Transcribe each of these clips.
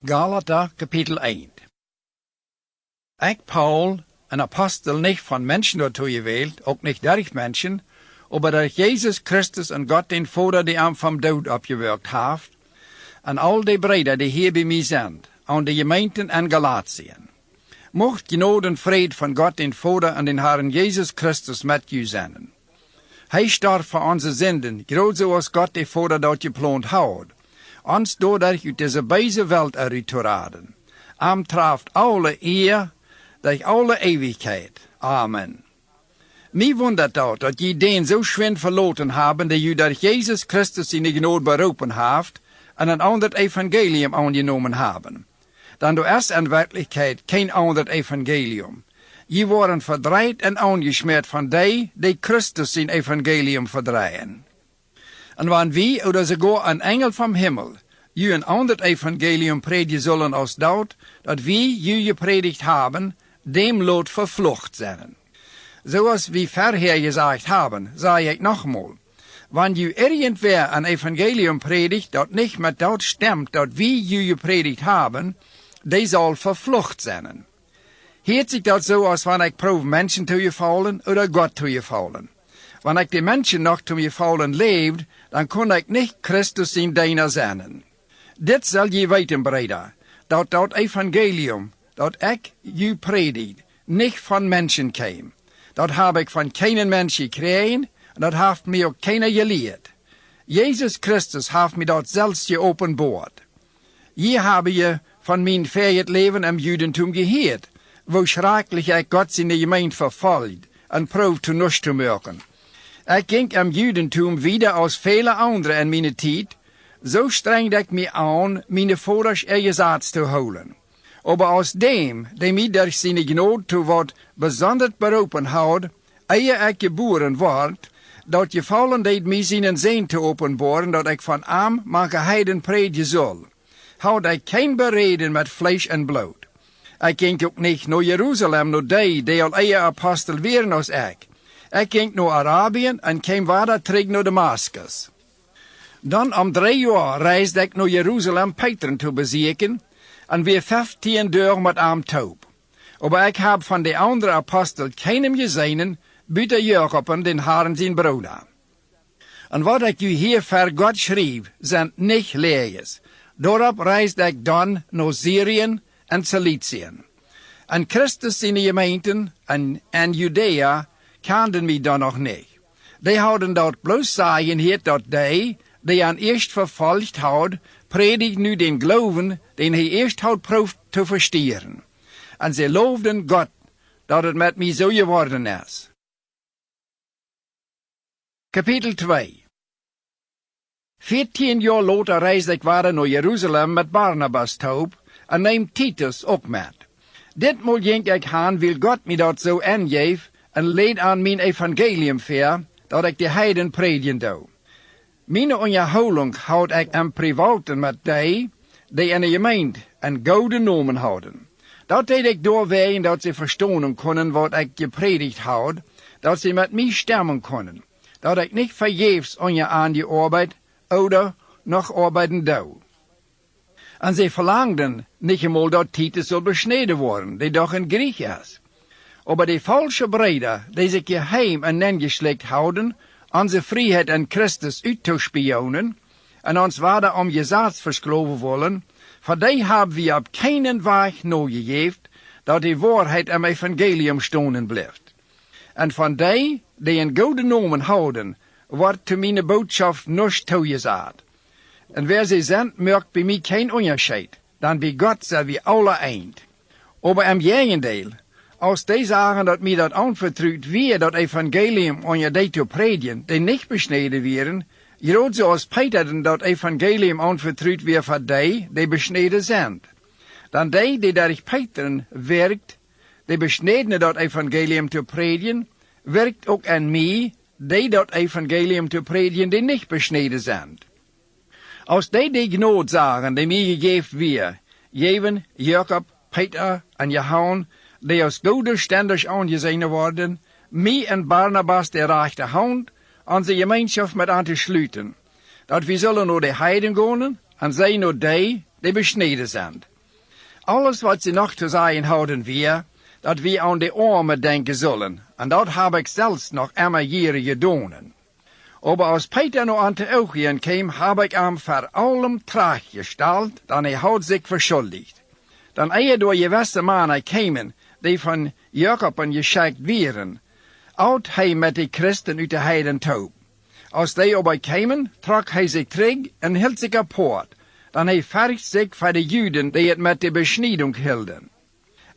Galater, Kapitel 1. Ik, Paul, een apostel niet van mensen daartoe gewählt, ook niet durch Menschen, aber durch Jesus Christus en Gott den Vater, die hem vom dood opgewirkt heeft, en al die Brüder, die hier bij mij zijn, aan de gemeenten en Galatien. Mocht genade en vrede van Gott den Vater en den Herrn Jesus Christus met u zijn. Hij starb voor onze zinden, groot zoals Gott de Vater dat geplant houdt. Ons doordat uit deze böse Welt eruit te raden. Treft alle eer, durch alle Ewigkeit. Amen. Mij wundert dat je den zo schwind verloten hebben, dat je durch Jesus Christus in de genade beroepen heeft, en een ander evangelium aangenomen hebben. Dan du erst in Wirklichkeit kein ander evangelium. Je worden verdreid en aangesmeerd van die Christus zijn evangelium verdreien. En wanneer wie oder sogar een engel vom Himmel je een ander evangelium predigen zullen als dat wie je gepredigt hebben, dem lot verflucht zijn. Zoals wie vorher gesagt haben, sage ich nochmal, wenn je irgendwer een evangelium predigt, dat nicht met dat stemmt, dat wie je gepredigt haben, die zal verflucht zijn. Heert sich dat so, als wanneer ik proef mensen te gefallen oder Gott te gefallen. Wanneer ik de mensen nog te gefallen leeft, dan kon ik niet Christus in deiner zijn. Dit zal je weten, breder, dat evangelium, dat ik je predigt, niet van mensen kwam. Dat heb ik van keinen mens gekregen, en dat heeft mij ook keiner geleerd. Jezus Christus heeft mij dat zelfs geopenbaard. Je habe je van mijn verjet leven im Judentum gehoord, wo schrecklich ik Gott in de gemeente verfolgt en proeft te nusch te maken. Ik ging im Judentum wieder als viele andere in mijn tijd, so strengde ik me aan, mijn vaders Ersatz te holen. Aber aus dem, der mich durch seine Gnade zu wat besonders berufen hat, ehe ich geboren ward, dat gefallen deed mij zijn zin te openbaren, dat ik van am manche heiden predigen zal. Houd ik geen bereden met vlees en bloed. Ik ging ook niet naar Jeruzalem, naar die al eie apostel wären als ik. Ik ging naar Arabien en kwam weer terug naar Damascus. Dan om 3 jaar reisde ik naar Jeruzalem Peter te bezoeken, en weer 15 dagen met hem taub. Aber ik heb van de andere apostel keinem gezien, buiten Jacob, den Herrn zijn broeder. En wat ik u hier voor God schreef, zijn niet leers. Daarop reisde ik dan naar Syrië en Ciliciën. En Christus zijn gemeenten en Judea kenden mij dan nog niet. Die hadden dat bloos zeggen hier dat die aan eerst vervolgd had, predigt nu den Glauben, den hij eerst had proeft te verstehen. En ze loofden God, dat het met mij zo geworden is. Kapitel 2. 14 jaar later reisde ik weer naar Jeruzalem met Barnabas taub en neem Titus ook met. Ditmaal ging ik heen, wil God mij dat zo aangeef en leed aan mijn evangelium ver, dat ik de heiden predigen doe. Mijn onderhouding houd ik in privaten met die in de gemeente een goede nomen houden. Dat deed ik doorwegen dat ze verstaan kunnen wat ik gepredigd houd, dat ze met mij stemmen kunnen, dat ik niet vergeefs aan die arbeid oder nog arbeiden doe. En ze verlangden niet eenmaal dat Titus zal besneden worden, die doch een Griech is. Aber die falsche Brüder, die zich geheim en nengeschleckt houden, onze vrijheid in Christus uit te spionen, en ons waarde om Gesetz versklaven wollen, voor die hebben we op keinen weg nagegeven, dat die waarheid im evangelium stonen blijft. En van die een goede nomen houden, wordt te mijn boodschap niets toegezegd. En wer ze zijn, merkt bij mij geen onderscheid, dan bij God zijn we alle eind. Aber im Gegenteil, als die sagen, dat mij dat aanvertrouwd weer, dat evangelium aan je die te predigen, die niet besneden werden, groot zoals Peter dat evangelium aanvertrouwd weer voor die besneden zijn. Dan die durch Peter werkt, die besnedene dat evangelium te predigen, werkt ook aan mij, die dat evangelium te predigen, die niet besneden zijn. Als die genade sagen, die mij gegeven weer, Jeven, Jacob, Peter en Johannes, die als goede ständig aangesehen worden, mij en Barnabas de rechte hand, onze gemeenschap met aan te sluiten. Dat we zullen naar de heiden gaan, en zij naar die besneden zijn. Alles wat sie noch zu sagen houden wir, dat wir an die Armen denken sollen, en dat heb ik zelfs nog immer jaren gedaan. Aber als Peter noch an de Oogien kwam, heb ik hem voor allem terechtgesteld, dan hij houdt zich verschuldigd. Dan door je gewisse mannen kwamen, die van Jacob geschickt werden, oud hij met de Christen uit de heiden toe. Als die op kwamen, trok hij zich terug en hield zich apart. Dan hij vergt zich voor de Juden die het met de besnijding hielden.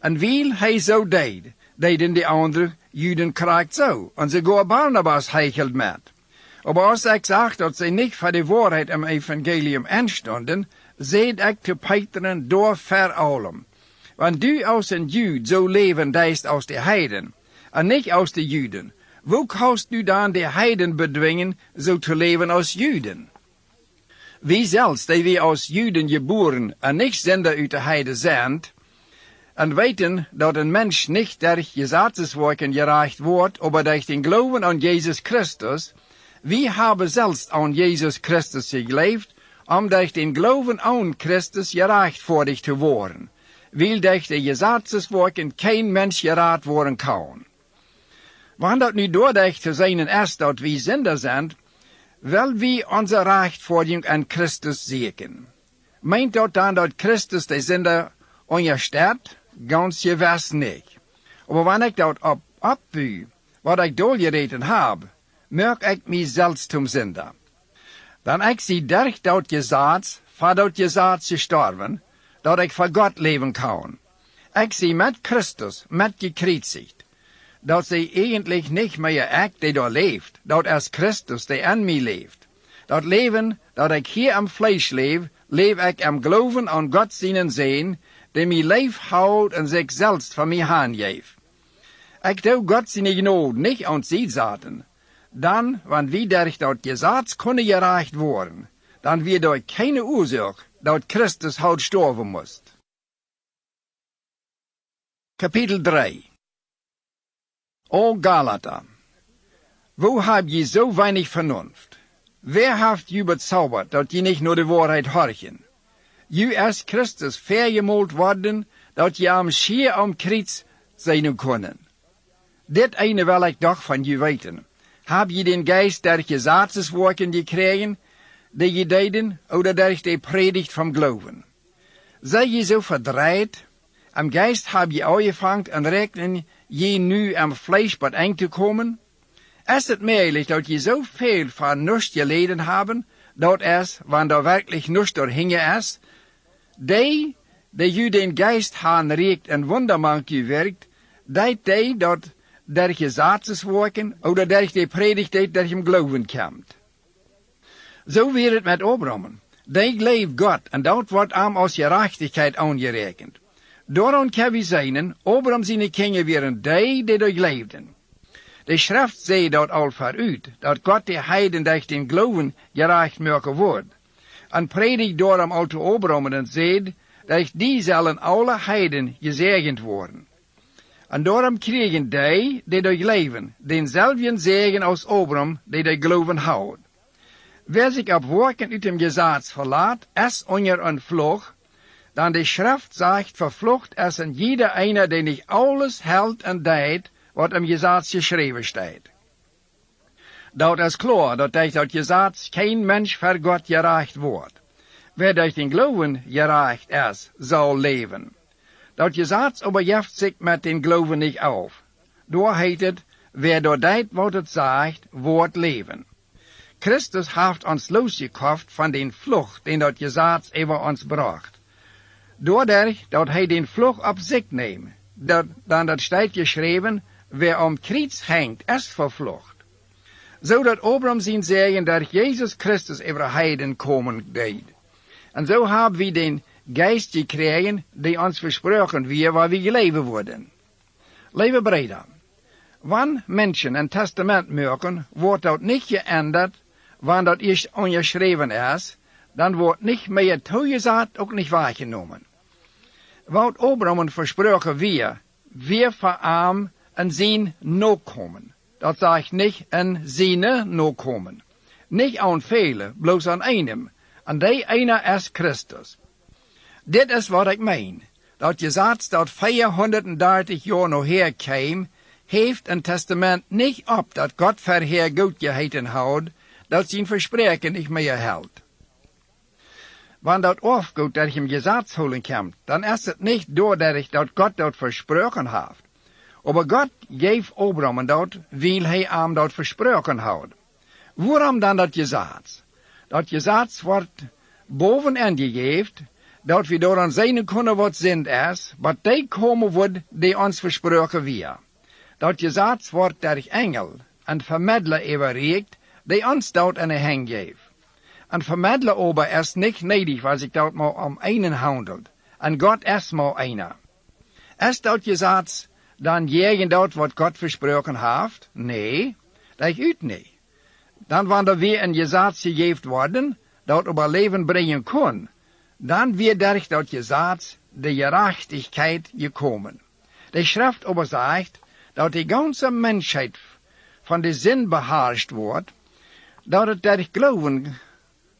En wie hij zo deed, deden de andere Juden krijgt zo. En sogar Barnabas heichelt met. Aber als ik zag dat ze niet voor de waarheid im evangelium aanstonden, zeid ik te Peteren door ver allem. Want du als een Jude zo leven deist als de heiden, en niet als de Juden, wo kannst du dan de heiden bedwingen zo te leven als Juden? Wie zelfs, die we als Juden geboren en niet zender uit de heiden zijn, en weten dat een mens niet durch Gesetzeswerken gerecht wordt, aber durch den Glauben an Jesus Christus, wie haben selbst an Jesus Christus gelebt, durch den Glauben an Christus gerecht vor dich zu worden, weil durch die Gesetzeswerken kein Mensch gerecht worden kann. Wann dat nu doordacht zu sein ist, dat wie Sünder sind, weil wir unser Rechtfertigung an Christus sehen. Meint dat dann, dat Christus die Sünder untersteht? Ganz gewiss nicht. Aber wenn ich dat abbühe, wat ich doorgereden habe, merk ich mich selbst zum Sünder. Dann ich sie durch dat Gesetz, vor dat Gesetz gestorben, dat ich vor Gott leben kann. Ich sie mit Christus, mit gekreuzigt, dat sie eigentlich nicht mehr ich, die da lebt, dat es Christus, der an mir lebt. Dat Leben, dat ich hier am Fleisch lebe ich am Glauben an Gott seinen Sehen, der mir Leib haut und sich selbst von mir handgeeft. Ich tu Gott seine Gnade nicht an sie zaten. Dann, wenn wir durch das Gesetz können gereicht worden, dann wird dort keine Ursache, dass Christus halt sterben muss. Kapitel 3. O Galater, wo habt ihr so wenig Vernunft? Wer habt ihr bezaubert, dass ihr nicht nur die Wahrheit horchen? Ihr ist Christus vergemalt worden, dass ihr am Schier am Kreuz sein können. Dit eine will ich doch von ihr weten. Habt ihr den Geist der Gesetzeswerken gekriegen, die ihr deden, oder durch die Predigt vom Glauben? Seid ihr so verdreht? Am Geist habt ihr angefangen und rechnen je nu am Fleisch bad einzukommen? Ist es möglich, dass ihr so viel von nichts geleden haben, dass es, wenn da wirklich nichts dorthinge ist, die ihr den Geist han regt und wundermann gewirkt, die dort der Gesetzeswerken oder durch die Predigt, die durch im Glauben kommt. So wird es mit Abraham. Die lebt Gott und dort wird ihm aus Gerechtigkeit angerechnet. Daran kann wir sehen, Abraham seine Kinder wären die durchlebten. Die Schrift sagt dort all veruit, dass Gott die Heiden durch den Glauben gerecht machen wird. Und predigt darum all zu Abraham und sagt, dass die sollen alle Heiden gesegnet worden. Und darum kriegen die durchleben, denselben Segen aus Abraham, die Glauben haut. Wer sich auf Worken uit dem Gesetz verlässt, ist unter ein Fluch, dann die Schrift sagt, verflucht ist in jeder einer, der nicht alles hält und deed, was im Gesetz geschrieben steht. Dort ist klar, dass durch das Gesetz kein Mensch vor Gott gerecht wird. Wer durch den Glauben gerecht ist, soll leben. Das Gesetz aber jeft sich mit den Glauben nicht auf. Da heißt es, wer dort deed, was es sagt, wird leben. Christus hat uns losgekauft von den Fluch, den das Gesetz über uns bracht. Dadurch, dass hij den Fluch auf sich nimmt, dann dat steht geschrieben, wer am Kreuz hängt, ist verflucht. So dat Abraham sein Segen durch Jesus Christus über Heiden kommen deed. Und so haben wir den Geist gekriegen, die uns versprochen wird, weil wir leben wurden. Liebe Brüder, wenn Menschen ein Testament machen, wird das nicht geändert, wann das erst unterschrieben ist, dann wird nicht mehr zugesagt und nicht wahrgenommen. Wat Abraham versprochen wir verarmen en zijn Nachkommen. Dat sagt nicht en seine Nachkommen. Nicht an viele, bloß an einem. Und der einer ist Christus. Dit ist was ich mein. dat Gesetz dat 430 Jahre noch herkäm, heeft een testament nicht ab, dat Gott verheer gut geheten houdt, dat zijn verspreken nicht mehr hält. Wann dat aufgeht, dat ich im Gesetz holen kommt, dann ist es nicht doordat dat Gott dat versprochen hat. Aber Gott geeft Abraham dat, weil hij am dat versprochen hat. Waarom dan dat Gesetz? Dat Gesetz wordt bovenaan gegeven, dat we door ons zien kunnen wat sind is, wat die komen wordt die ons versprochen weer. Dat Gesetz wordt durch Engel, een vermittler überreikt, die ons dat in de hand geeft. Een vermittler aber ist nicht nötig, was ik dat maar om einen handelt. En Gott ist maar einer. Ist dat Gesetz dan jegen dat wat Gott versprochen hat? Nee, dat uit niet. Dan wanneer weer een Gesetz gegeven worden, dat über Leben brengen kon, dan wird durch dat Gesetz de Gerechtigkeit gekommen. De Schrift aber sagt, dat die ganze Menschheit von de Sinn beherrscht wordt, dat het durch Glauben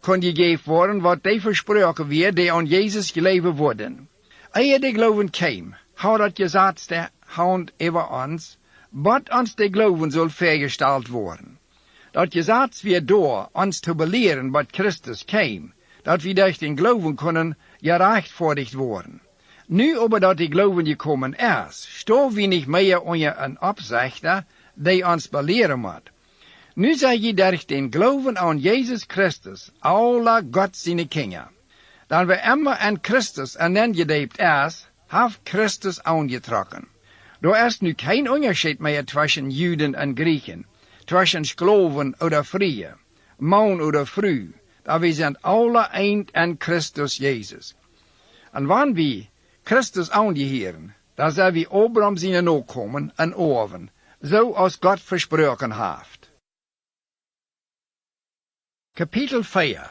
kon gegeven worden, wat die versprochen wird, die an Jesus geleven worden. Eer de Glauben kwam, hou dat Gesetz de Hand über ons, wat ons de Glauben soll vergestalt worden. Dat Gesetz wird door ons te belehren, wat Christus kwam, dat wir durch den Glauben können gerechtfertigt worden. Nu aber dat die Glauben gekommen ist, stoßen wir nicht mehr unter een Absichter, die ons belehren moet. Nu sei je durch den Glauben an Jesus Christus, alle Gott seine Kinder. Dan wir immer an Christus angedebt ist, hat Christus angetrokken. Da ist nu kein Unterschied mehr zwischen Juden und Griechen, zwischen Sklaven oder Freie, Mann oder Frau, da wir sind alle ein an Christus Jesus. Und wann wir Christus angehören, da sei wir Abraham seine Nachkommen an Oven, so als Gott versprochen hat. Kapitel 4.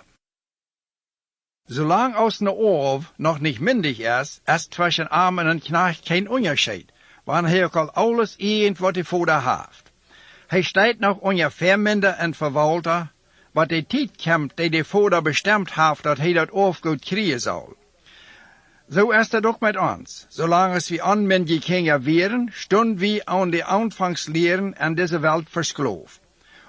Solange aus ne Orv noch nicht mündig ist zwischen Arm und Knecht kein Unterschied, wann herkal alles irgendwas die Vater hat. Hij steht noch unter Verminder und Verwalter, wat die Tijd kommt, die Vater bestimmt hat, dat hij dat Aufgut kriegen soll. So ist es auch mit uns. Solange wir anmündige Kinder wären, stunden wir an die Anfangslehren an dieser Welt versklavt.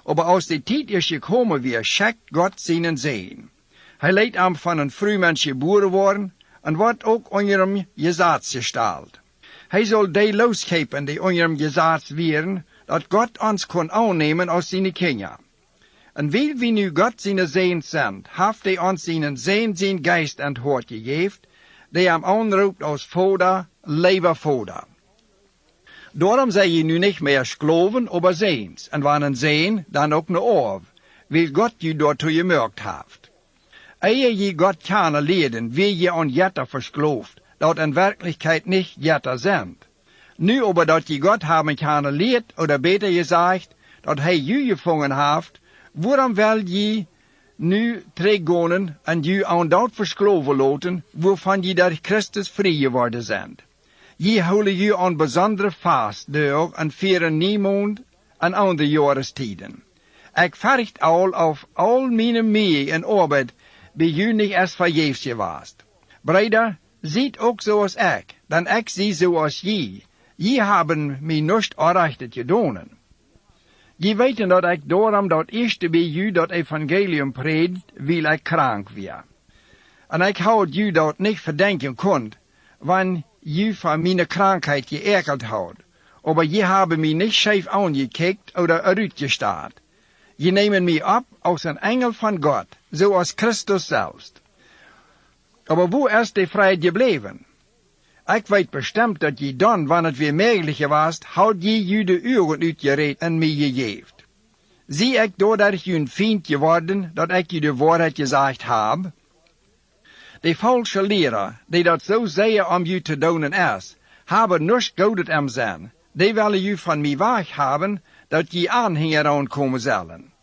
Aber aus der Zeit ist gekommen, wie schickt Gott seinen Sehen. Hij leidt am von een Frühmensch geboren worden und wird auch unter dem Gesetz gestellt. Hij soll die loskepen, die unter dem Gesetz wären, dat Gott uns kon annehmen als seine Kinder. Und weil wir nu Gott seine Sehen sind, haft er uns seinen Sehen, sein Geist und Hort gegeben, der am anruft als Vater, lieber Vater. Darum sei je nu nicht mehr Sklaven, aber Sehens, und wann ein Sehen, dann auch ne Orv, weil Gott je dazu gemerkt haft. Ehe je Gott keine leden, wie je an Jetter versklavt, dat in Wirklichkeit nicht Jetter sind. Nu aber dat je Gott haben keine led, oder beter gesagt, dat hij je gefangen haft, waarom wil je nu teruggaan en je aan dat versklaven laten, waarvan je door Christus vrij geworden zijn. Je houden je aan bijzondere vastdag en vieren niemand en andere jaarstijden. Ik verricht al auf al mijn mee en arbeid bij je niet als vergeefs geweest. Breder, ziet ook zoals ik, dan ik zie zoals je. Je hebben mij niet erreichtet gedaan. Je weten dat ik daarom dat eerste bij je dat evangelium predikt, weil ik krank weer. En ik houd je dat niet verdenken kunt, wanneer je van mijn krankheid geërgerd houdt. Aber je hebben mij niet scheef aangekijkt oder uitgestaat. Je nemen mij op als een engel van God, zoals Christus selbst. Aber wo ist die Freiheit gebleven? Ik weet bestimmt dat je dan, wanneer het weer mogelijk was, houd je de uren uitgereed en mij gegeven. Zie ik doordat ik je een vriend geworden, dat ik je de waarheid gezegd heb? De falsche leraar, die dat zo zeer om je te doen is, hebben niets goeds am zijn. Die willen je van mij weg hebben, dat je aanhanger aankomen zullen.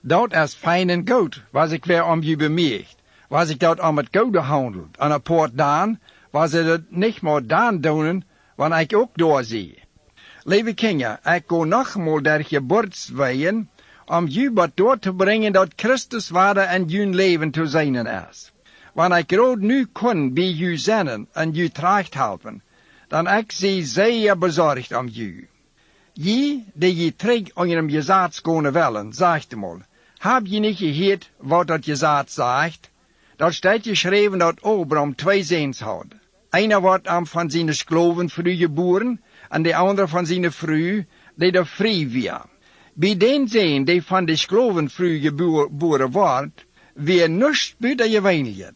Dat is fijn en goed, was ik weer om je bemerkt, was ik dat om het goede handelt, en een poort dan, was ze dat niet meer dan doen, wanneer ik ook doorzie. Lieve kinderen, ik ga nogmaals door geboortswegen, om je wat door te brengen dat Christus waarde en je leven te zijn is. wanneer ik rood nu kon bij u zenden en u terecht helpen, dan ik zie zeer bezorgd om u. Je, die je terug aan je zaad kunnen willen, zegt mal, heb je niet gehoord wat dat je zaad zegt? Dat staat geschreven dat Abraham 2 zoons had. Einer wordt van zijn sklovenvrouw geboren, en de andere van zijn vrouw, die er vrij was. Bij den zoon die van de sklovenvrouw geboren wordt, weer niets buiten je weinigheid.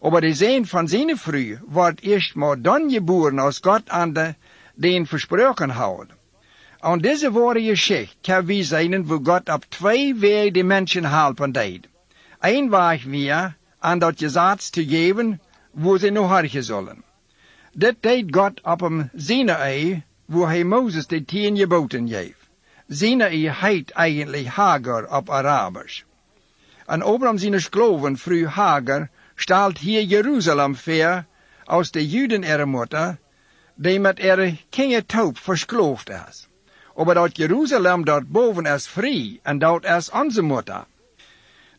Aber de zoon van zijn vrouw wordt eerst maar dan geboren als God aan den versproken had. En deze ware geschichte kan we zijn wo God op 2 wegen de mensen helpen deed. Een weg weer aan dat gezaad te geven, wo ze nog hargen zullen. Dit deed God op hem Sinaï, wo hij Mozes de 10 geboten geeft. Sinaï heet eigenlijk Hagar op Arabisch. En Abraham zijn sklovenvrouw Hagar stelt hier Jeruzalem voor als de Juden ihre Mutter, die met ihre kindertaub verskloofd is. Aber dat Jeruzalem dort boven is vrij en dat is onze Mutter.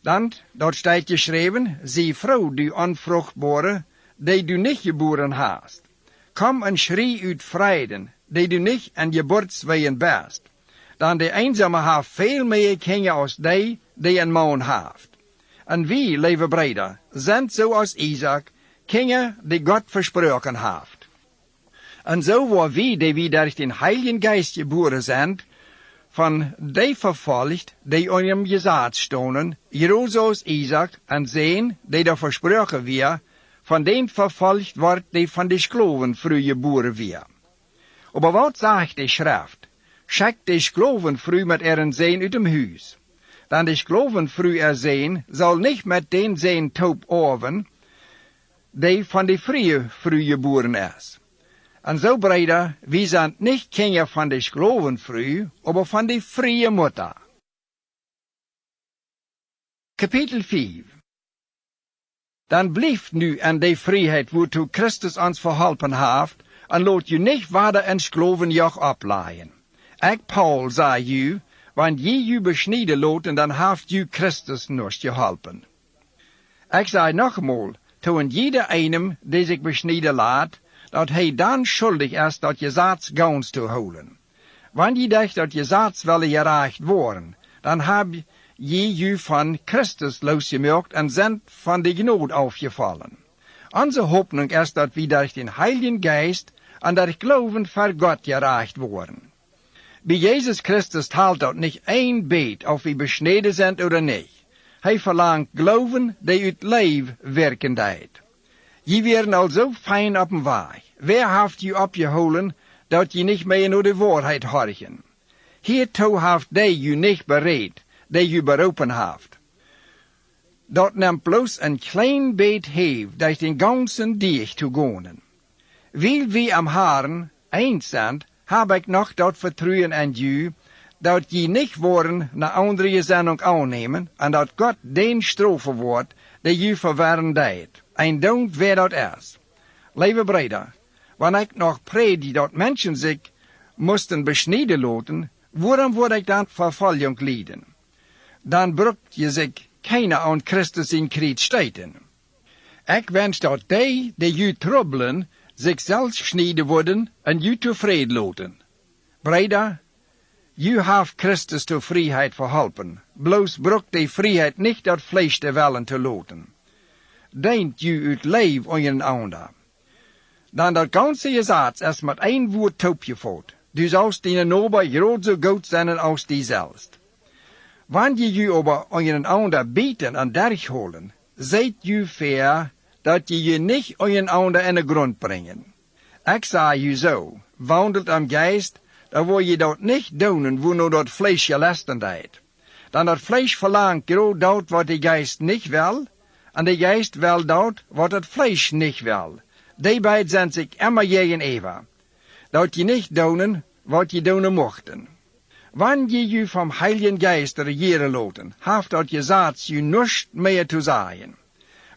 Dan, dort staat geschreven, zie vrouw die onvruchtbare, die du niet geboren hast. Kom en schrie uit vreden, die du niet en geboortswegen best. Dan de eenzame heeft veel meer kinderen als die een man heeft. En wie, lieve breder, zijn zoals Isaac, kinderen die God versproken heeft. En zo waar wie durch den Heiligen Geist geboren zijn, van die vervolgt, die aan hem gezaad stonden, zoals Isaac, en zijn, die daar versproken weer, van den vervolgt wordt, die van de sklovenvrouw geboren weer. Aber wat zegt de schrift? Schickt de sklovenvrouw met ihren zoon uit dem huis. Dan de sklovenvrouw zoon zal niet met den zoon taub orven, die van de vrije vrouw geboren is. En zo breder, we zijn niet kinderen van de sklovenvrouw, aber van de vrije Mutter. Kapitel 5. Dan blijft nu aan de vrijheid, woertoe Christus ons verholpen heeft, en laat je niet verder een sklovenjoch opleiden. Ik, Paul, zei u, want je u besnijden laten, dan heeft u Christus nog geholpen. Ik zei nogmaals, toen jeder einem, die zich besnijden laat, dat hij dan schuldig is dat je zaad gauns te houden. Wanneer je dacht dat je zaad willen gereicht worden, dan heb je u van Christus losgemaakt en zijn van de genade aufgevallen. Onze hoopning is dat we durch den Heiligen Geist en durch Glauben voor God gereicht worden. Bij Jezus Christus telt dat niet één beet of we besneden zijn oder niet. Hij verlangt Glauben die uit leven werken deed. Je werden al zo fijn op een weg. Wer heeft je opgeholen dat je niet meer naar de waarheid horchen? Hiertoe heeft die je niet bereid, die je beroepen heeft. Dat neemt bloos een klein beet heeft, durch den ganzen Dieg te gaan. Weil we am Herrn eens zijn, heb ik nog dat vertrouwen in u, dat je niet worden naar andere gezendung aannemen, en dat God den straffen wordt, die je verwerren deed. En don't wer dat is. Lieve breder, wanneer ik nog predik dat mensen zich moesten besnijden laten, waarom word ik dan vervolging lijden? Dan brukt je zich keiner aan Christus in kriet stijten. Ik wens dat die je troubelen, zichzelf snijden worden en je tevreden laten. Breder, je heeft Christus de vrijheid verholpen, bloos brukt die vrijheid niet dat vlees te willen te laten. Denkt je uit leven aan je ander. Dan dat ganze gezaad is met één woord taubgevoerd. Du sollst die Nober groot zo goed zijn als die zelfst. Wanneer je aber aan je ander bieten en derg holen, zijt je fair dat je niet aan je ander in de grond brengen. Ik zei je zo, wandelt am Geist, dan wil je dat niet doen, wo nur dat vlees je lasten deed. Dan dat vlees verlangt groot dat wat de Geist niet wil, en de Geist wil dat wat het vlees niet wil. Die beiden zijn zich immer gegenüber. Dat je niet doen wat je doen mochten. Wanneer je vom Heiligen Geist regieren laten, heeft dat gezaad je niets meer te zeggen.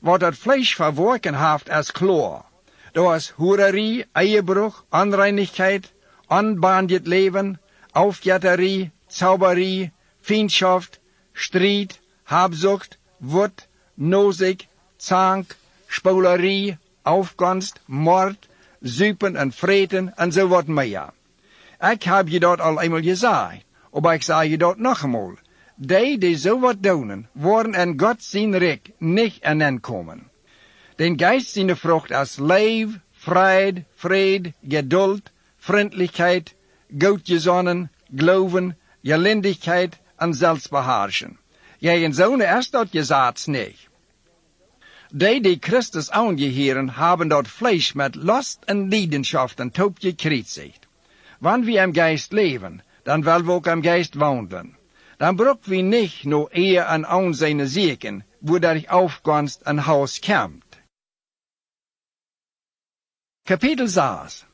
Wat het vlees verworken heeft is klar. Dat is hoererie, eierbruch, onreinigheid, onbehandeld leven, aufjetterie, zauberie, Feindschaft, Strijd, Habsucht, Wut, Nosig, Zank, spoilerie, aufgunst, moord, zuipen en vreten en zo wat meer. Ik heb je dat al eenmaal gezegd, maar ik zeg je dat nog eenmaal. Die zo wat doen, worden in God zijn rijk niet aankomen. Den Geist zijn vrucht als lief, vrede, geduld, vriendelijkheid, goedgezonnen, geloven, gelindigheid en zelfbeheerschen. Gegen zo'n is dat gezaads niet. Die Christus aangeheeren, hebben dat Fleisch met lust en leidenschaft en Taub gekreuzigt. Wanneer wir im Geist leben, dann wollen wir auch im Geist wandeln. Dann brauchen wir nicht nur eher an Ansehen suchen, wo der Aufgunst ein Haus kommt. Kapitel 6.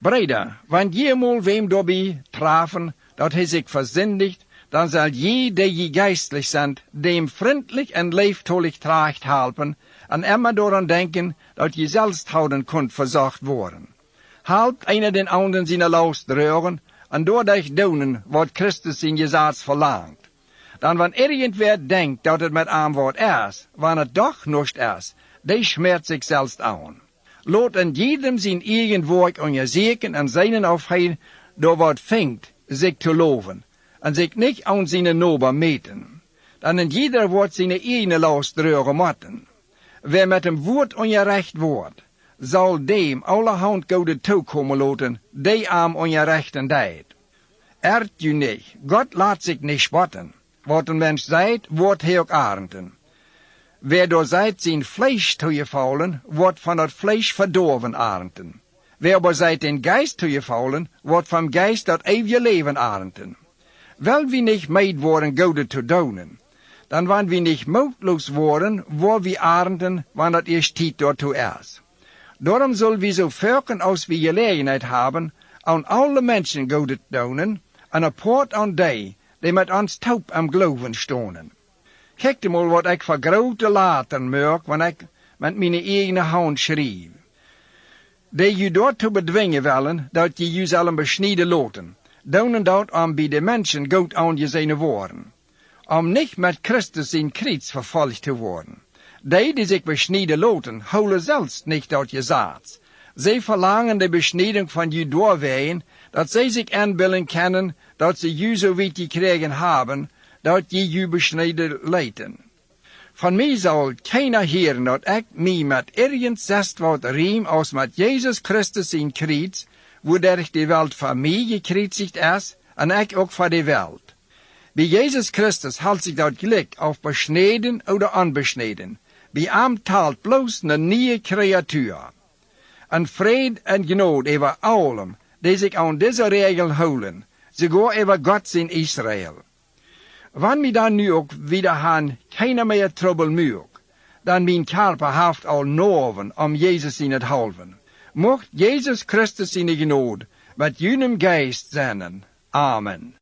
Brüder, wenn jemals wem dabei trafen, dat hij sich versündigt, dann soll die geistlich sind, dem freundlich und leeftolig tracht helpen, und immer daran denken, dat je selbst houden kunt versorgt worden. Helpt einer den anderen seine Last rühren, und dadurch doen, wat Christus in Gesetz verlangt. Dann, wenn irgendwer denkt, dat het mit einem Wort ist, wenn het doch nicht ist, der schmerzt sich selbst an. Lot in jedem sein eigen Werk untersuchen und seinen Aufheit, da wat fängt, sich zu loben, und sich nicht an seine Nober meten. Dann in jeder Wort seine eigene Last rühren motten. Wer mit dem Wort ungerecht wordt, zal dem allerhand gode toekomen laten, die am ungerechten deed. Ert u nicht, Gott laat sich nicht spotten. Wat een mens zei, wordt hij ook arenden. Wer door zijt zijn Fleisch toegefallen, wordt van het Fleisch verdorven arenden. Wer aber zijt den Geist toegefallen, wordt van Geist dat eeuwige leven arenden. Wel wie nicht meid worden gode te doen, dan wann wie nicht moedloos worden, wo wie arenden, wann dat eerst tijd daartoe is. Daarom zullen we zo verken als we gelegenheid hebben, aan alle mensen gode te doen, en apart aan die met ons taub am geloven stonen. Kijk mal wat ik voor grote laten merk, wanneer ik met mijn eigen hand schreef. Die je daartoe bedwingen willen, dat je jezelf besnijden laten. Doen dat om bij de mensen goed aangezien worden. Om niet met Christus in kruis vervolgd te worden. Die zich besnijden laten, houden zelfs niet dat je zaad. Zij verlangen de besnijding van je doorwegen, dat zij zich inbeelden kennen, dat ze je zo weit gekregen hebben, dat je besnijden leiden. Van mij zal keiner heren dat ik mij met ergens zest wat riem als met Jezus Christus in kruis, woordat de wereld van mij gekruisigd is, en ik ook voor de wereld. Bij Jezus Christus houdt zich dat gelijk auf besneden oder onbesneden. Bij hem talt bloos een nieuwe creatuur. En vrede en genade over allem, die zich aan deze regel houden, sogar over God in Israël. Wanneer mij dan nu ook wieder gaan, keiner meer trouble mög, dan mijn Körper heeft al noven om Jezus in het halven. Mocht Jezus Christus in de genade met junem geest zenden. Amen.